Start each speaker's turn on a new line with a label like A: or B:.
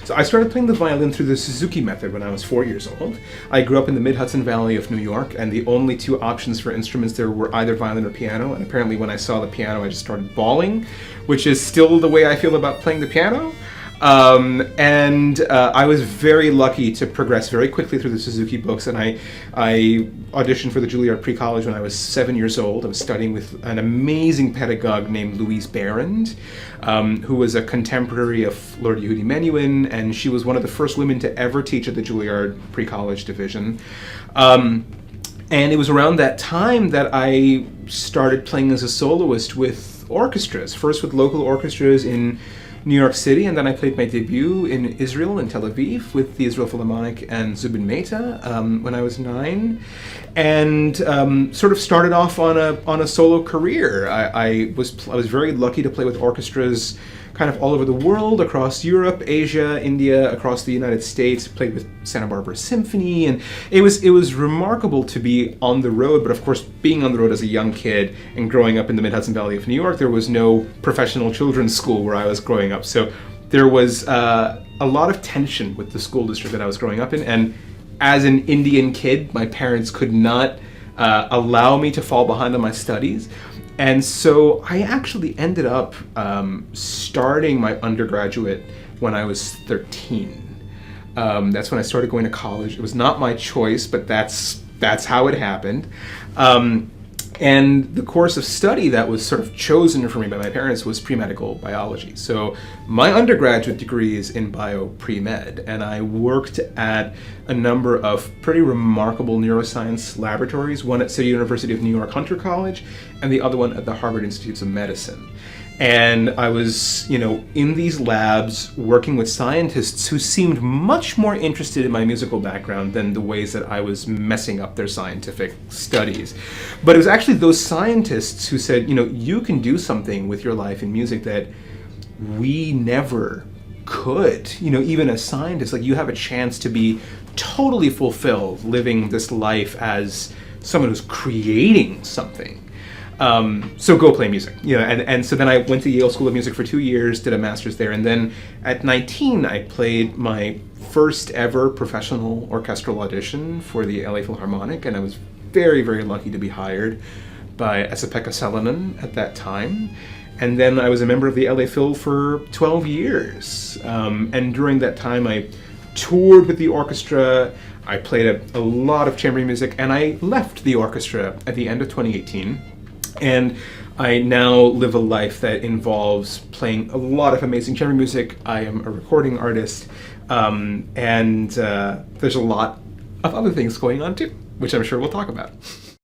A: So I started playing the violin through the Suzuki method when I was 4 years old. I grew up in the mid-Hudson Valley of New York, and the only two options for instruments there were either violin or piano, and apparently when I saw the piano I just started bawling, which is still the way I feel about playing the piano. I was very lucky to progress very quickly through the Suzuki books, and I auditioned for the Juilliard Pre-College when I was 7 years old. I was studying with an amazing pedagogue named Louise Barrand, who was a contemporary of Lord Yehudi Menuhin, and she was one of the first women to ever teach at the Juilliard Pre-College division. And it was around that time that I started playing as a soloist with orchestras, first with local orchestras in New York City, and then I played my debut in Israel, in Tel Aviv, with the Israel Philharmonic and Zubin Mehta when I was 9, and sort of started off on a solo career. I was very lucky to play with orchestras kind of all over the world, across Europe, Asia, India, across the United States. Played with Santa Barbara Symphony, and it was remarkable to be on the road. But of course, being on the road as a young kid and growing up in the Mid-Hudson Valley of New York, there was no professional children's school where I was growing up. So there was a lot of tension with the school district that I was growing up in. And as an Indian kid, my parents could not allow me to fall behind on my studies. And so I actually ended up starting my undergraduate when I was 13. That's when I started going to college. It was not my choice, but that's how it happened. And the course of study that was sort of chosen for me by my parents was pre-medical biology. So my undergraduate degree is in bio-pre-med, and I worked at a number of pretty remarkable neuroscience laboratories, one at City University of New York Hunter College, and the other one at the Harvard Institutes of Medicine. And I was, in these labs working with scientists who seemed much more interested in my musical background than the ways that I was messing up their scientific studies. But it was actually those scientists who said, you can do something with your life in music that we never could. Even as scientists, you have a chance to be totally fulfilled living this life as someone who's creating something. So go play music, and so then I went to Yale School of Music for 2 years, did a master's there, and then at 19 I played my first ever professional orchestral audition for the LA Philharmonic, and I was very, very lucky to be hired by Esa-Pekka Salonen at that time. And then I was a member of the LA Phil for 12 years, and during that time I toured with the orchestra. I played a lot of chamber music, and I left the orchestra at the end of 2018. And I now live a life that involves playing a lot of amazing chamber music. I am a recording artist, and there's a lot of other things going on too, which I'm sure we'll talk about.